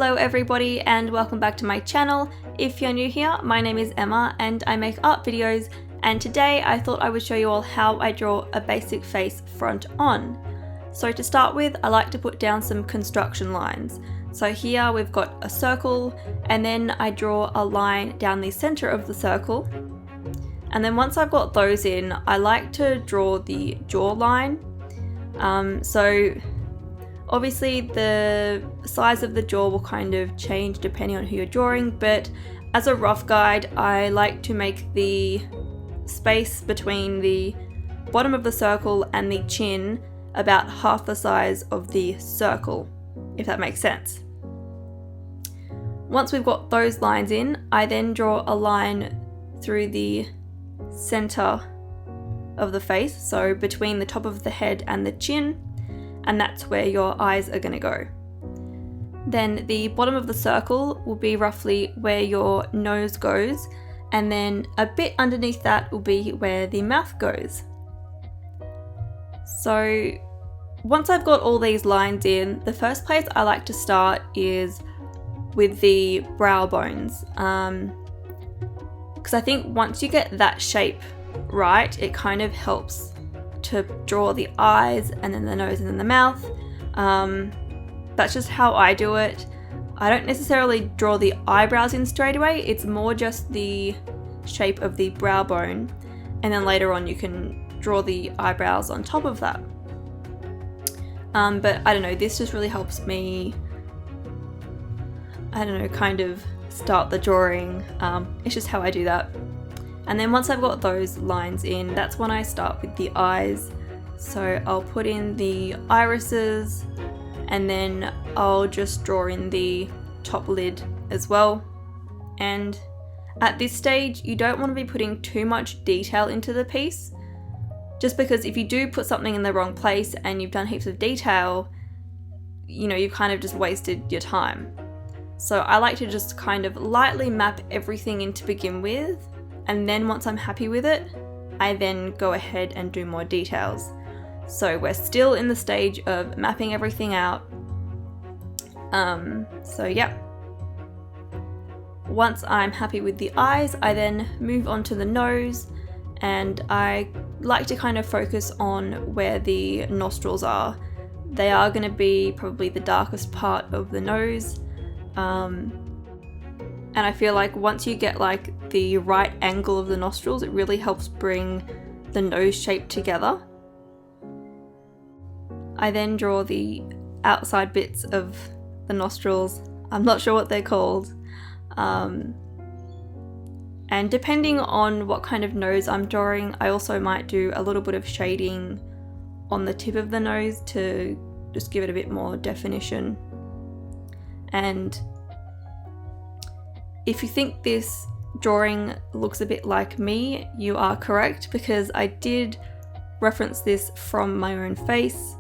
Hello everybody and welcome back to my channel. If you're new here, my name is Emma and I make art videos, and today I thought I would show you all how I draw a basic face front on. So to start with, I like to put down some construction lines. So here we've got a circle, and then I draw a line down the center of the circle. And then once I've got those in, I like to draw the jawline. So obviously the size of the jaw will kind of change depending on who you're drawing, but as a rough guide, I like to make the space between the bottom of the circle and the chin about half the size of the circle, if that makes sense. Once we've got those lines in, I then draw a line through the center of the face, so between the top of the head and the chin, and that's where your eyes are going to go. Then the bottom of the circle will be roughly where your nose goes, and then a bit underneath that will be where the mouth goes. So once I've got all these lines in, the first place I like to start is with the brow bones, because I think once you get that shape right, it kind of helps to draw the eyes and then the nose and then the mouth. That's just how I do it. I don't necessarily draw the eyebrows in straight away, it's more just the shape of the brow bone, and then later on you can draw the eyebrows on top of that. But I don't know, this just really helps me, I don't know, kind of start the drawing. It's just how I do that. And then once I've got those lines in, that's when I start with the eyes. So I'll put in the irises, and then I'll just draw in the top lid as well. And at this stage, you don't want to be putting too much detail into the piece, just because if you do put something in the wrong place and you've done heaps of detail, you know, you've kind of just wasted your time. So I like to just kind of lightly map everything in to begin with, and then once I'm happy with it, I then go ahead and do more details. So we're still in the stage of mapping everything out. So yeah. Once I'm happy with the eyes, I then move on to the nose, and I like to kind of focus on where the nostrils are. They are going to be probably the darkest part of the nose. And I feel like once you get like the right angle of the nostrils, it really helps bring the nose shape together. I then draw the outside bits of the nostrils. I'm not sure what they're called. And depending on what kind of nose I'm drawing, I also might do a little bit of shading on the tip of the nose to just give it a bit more definition. And if you think this drawing looks a bit like me, you are correct, because I did reference this from my own face.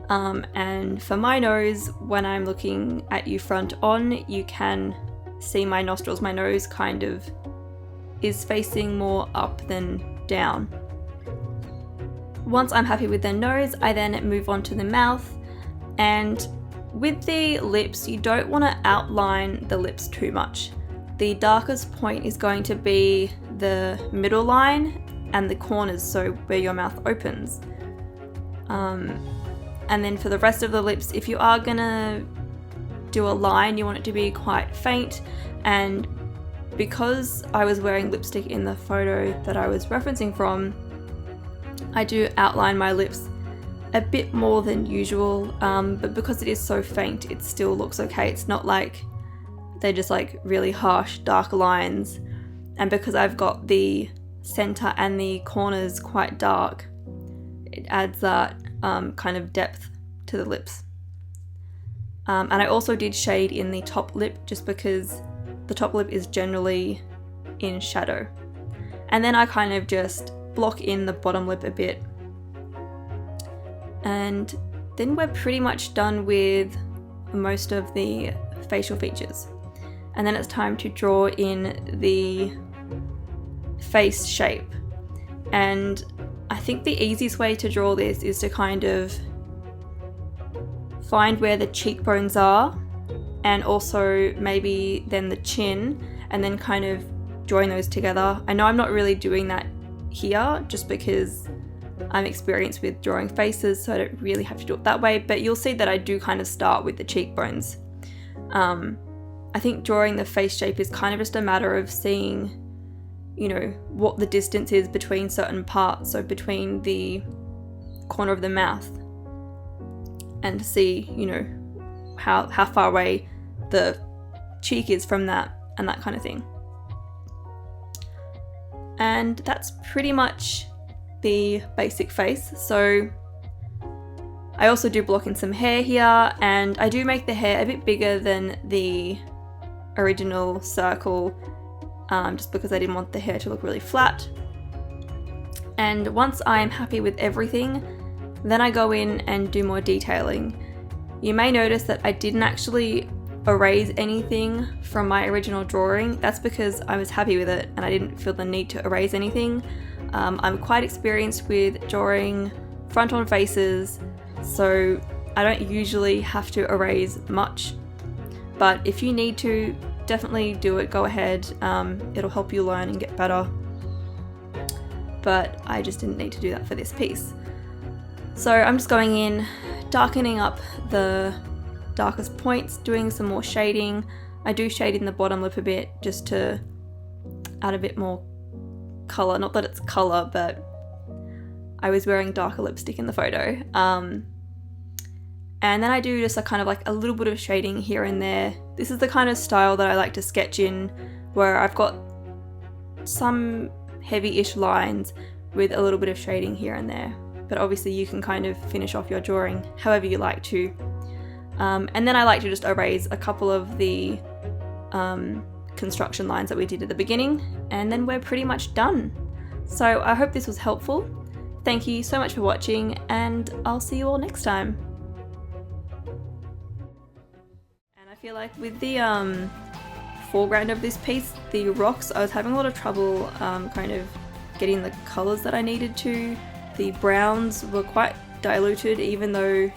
And for my nose, when I'm looking at you front on, you can see my nostrils. My nose kind of is facing more up than down. Once I'm happy with the nose, I then move on to the mouth, and with the lips, you don't want to outline the lips too much. The darkest point is going to be the middle line and the corners, so where your mouth opens. And then for the rest of the lips, if you are gonna do a line, you want it to be quite faint. And because I was wearing lipstick in the photo that I was referencing from, I do outline my lips a bit more than usual, but because it is so faint, it still looks okay. It's not like they're just like really harsh dark lines, and because I've got the center and the corners quite dark, it adds that kind of depth to the lips. And I also did shade in the top lip, just because the top lip is generally in shadow. And then I kind of just block in the bottom lip a bit. And then we're pretty much done with most of the facial features. And then it's time to draw in the face shape. And I think the easiest way to draw this is to kind of find where the cheekbones are and also maybe then the chin, and then kind of join those together. I know I'm not really doing that here just because I'm experienced with drawing faces, so I don't really have to do it that way, but you'll see that I do kind of start with the cheekbones. I think drawing the face shape is kind of just a matter of seeing, you know, what the distance is between certain parts, so between the corner of the mouth, and to see, you know, how far away the cheek is from that and that kind of thing. And that's pretty much the basic face. So I also do block in some hair here, and I do make the hair a bit bigger than the original circle, just because I didn't want the hair to look really flat. And once I'm happy with everything, then I go in and do more detailing. You may notice that I didn't actually erase anything from my original drawing. That's because I was happy with it and I didn't feel the need to erase anything. I'm quite experienced with drawing front-on faces, so I don't usually have to erase much. But if you need to, definitely do it, go ahead. It'll help you learn and get better. But I just didn't need to do that for this piece. So I'm just going in, darkening up the darkest points, doing some more shading. I do shade in the bottom lip a bit just to add a bit more colour. Not that it's colour, but I was wearing darker lipstick in the photo. And then I do just a kind of like a little bit of shading here and there. This is the kind of style that I like to sketch in, where I've got some heavy-ish lines with a little bit of shading here and there. But obviously you can kind of finish off your drawing however you like to. And then I like to just erase a couple of the construction lines that we did at the beginning, and then we're pretty much done. So I hope this was helpful. Thank you so much for watching, and I'll see you all next time. And I feel like with the foreground of this piece, the rocks, I was having a lot of trouble kind of getting the colours that I needed to. The browns were quite diluted, even though